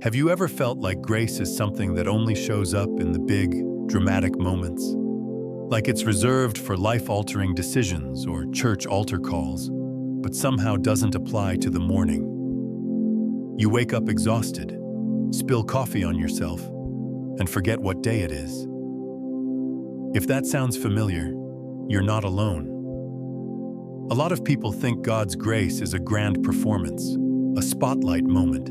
Have you ever felt like grace is something that only shows up in the big, dramatic moments? Like it's reserved for life-altering decisions or church altar calls, but somehow doesn't apply to the morning. You wake up exhausted, spill coffee on yourself, and forget what day it is. If that sounds familiar, you're not alone. A lot of people think God's grace is a grand performance, a spotlight moment.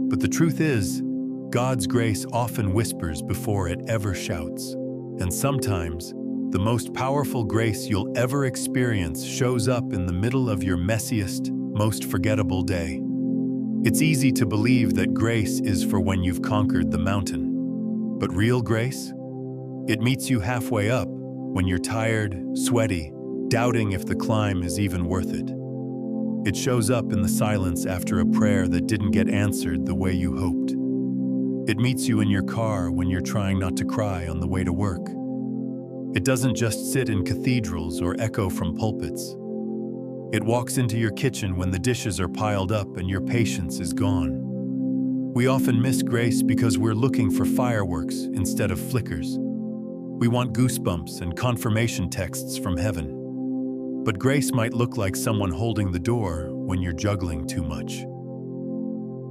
But the truth is, God's grace often whispers before it ever shouts. And sometimes, the most powerful grace you'll ever experience shows up in the middle of your messiest, most forgettable day. It's easy to believe that grace is for when you've conquered the mountain. But real grace? It meets you halfway up when you're tired, sweaty, doubting if the climb is even worth it. It shows up in the silence after a prayer that didn't get answered the way you hoped. It meets you in your car when you're trying not to cry on the way to work. It doesn't just sit in cathedrals or echo from pulpits. It walks into your kitchen when the dishes are piled up and your patience is gone. We often miss grace because we're looking for fireworks instead of flickers. We want goosebumps and confirmation texts from heaven. But grace might look like someone holding the door when you're juggling too much.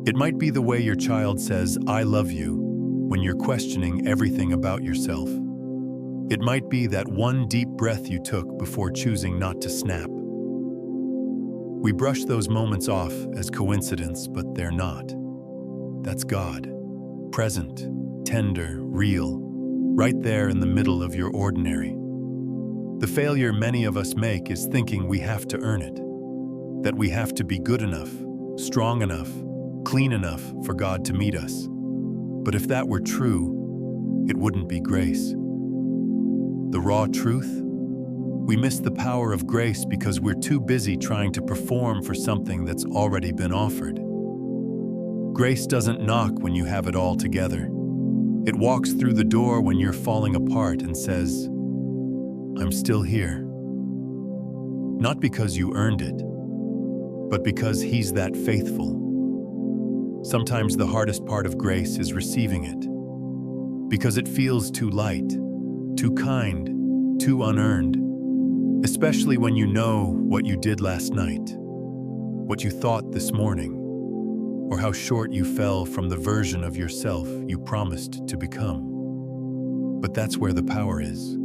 It might be the way your child says, "I love you," when you're questioning everything about yourself. It might be that one deep breath you took before choosing not to snap. We brush those moments off as coincidence, but they're not. That's God, present, tender, real, right there in the middle of your ordinary. The failure many of us make is thinking we have to earn it, that we have to be good enough, strong enough, clean enough for God to meet us. But if that were true, it wouldn't be grace. The raw truth? We miss the power of grace because we're too busy trying to perform for something that's already been offered. Grace doesn't knock when you have it all together. It walks through the door when you're falling apart and says, "I'm still here." Not because you earned it, but because He's that faithful. Sometimes the hardest part of grace is receiving it, because it feels too light, too kind, too unearned, especially when you know what you did last night, what you thought this morning, or how short you fell from the version of yourself you promised to become. But that's where the power is.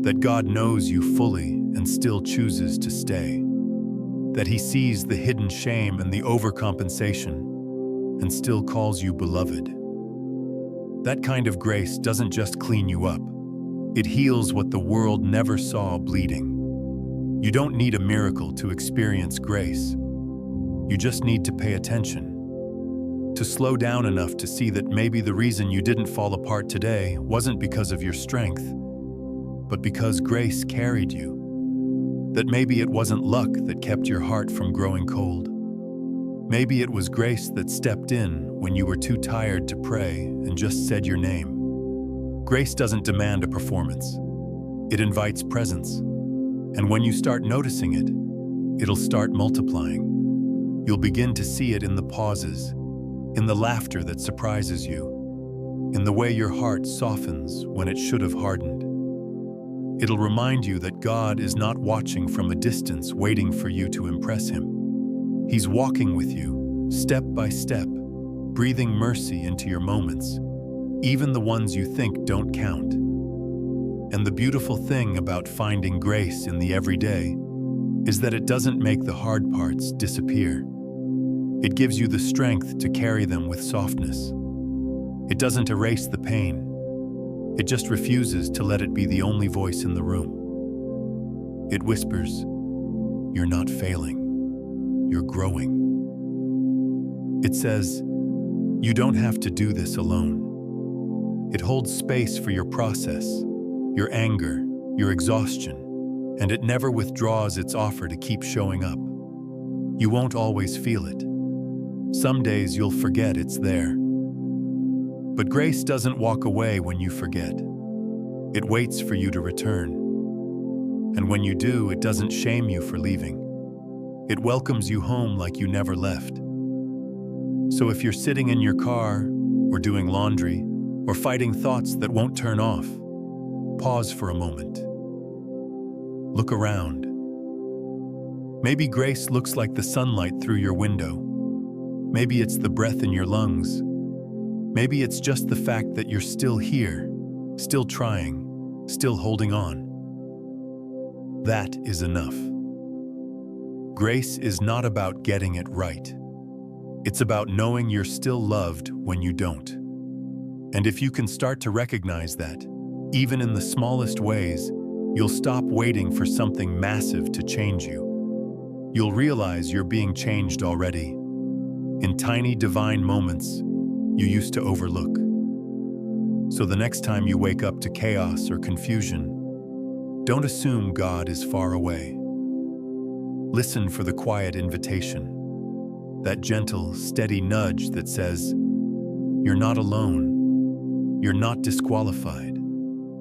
That God knows you fully and still chooses to stay. That He sees the hidden shame and the overcompensation and still calls you beloved. That kind of grace doesn't just clean you up. It heals what the world never saw bleeding. You don't need a miracle to experience grace. You just need to pay attention. To slow down enough to see that maybe the reason you didn't fall apart today wasn't because of your strength, but because grace carried you. That maybe it wasn't luck that kept your heart from growing cold. Maybe it was grace that stepped in when you were too tired to pray and just said your name. Grace doesn't demand a performance. It invites presence. And when you start noticing it, it'll start multiplying. You'll begin to see it in the pauses, in the laughter that surprises you, in the way your heart softens when it should have hardened. It'll remind you that God is not watching from a distance waiting for you to impress Him. He's walking with you, step by step, breathing mercy into your moments, even the ones you think don't count. And the beautiful thing about finding grace in the everyday is that it doesn't make the hard parts disappear. It gives you the strength to carry them with softness. It doesn't erase the pain. It just refuses to let it be the only voice in the room. It whispers, "You're not failing. You're growing." It says, "You don't have to do this alone." It holds space for your process, your anger, your exhaustion, and it never withdraws its offer to keep showing up. You won't always feel it. Some days you'll forget it's there. But grace doesn't walk away when you forget. It waits for you to return. And when you do, it doesn't shame you for leaving. It welcomes you home like you never left. So if you're sitting in your car, or doing laundry, or fighting thoughts that won't turn off, pause for a moment. Look around. Maybe grace looks like the sunlight through your window. Maybe it's the breath in your lungs. Maybe it's just the fact that you're still here, still trying, still holding on. That is enough. Grace is not about getting it right. It's about knowing you're still loved when you don't. And if you can start to recognize that, even in the smallest ways, you'll stop waiting for something massive to change you. You'll realize you're being changed already, in tiny divine moments you used to overlook. So the next time you wake up to chaos or confusion, don't assume God is far away. Listen for the quiet invitation, that gentle, steady nudge that says, "You're not alone. You're not disqualified.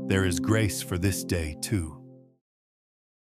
There is grace for this day, too."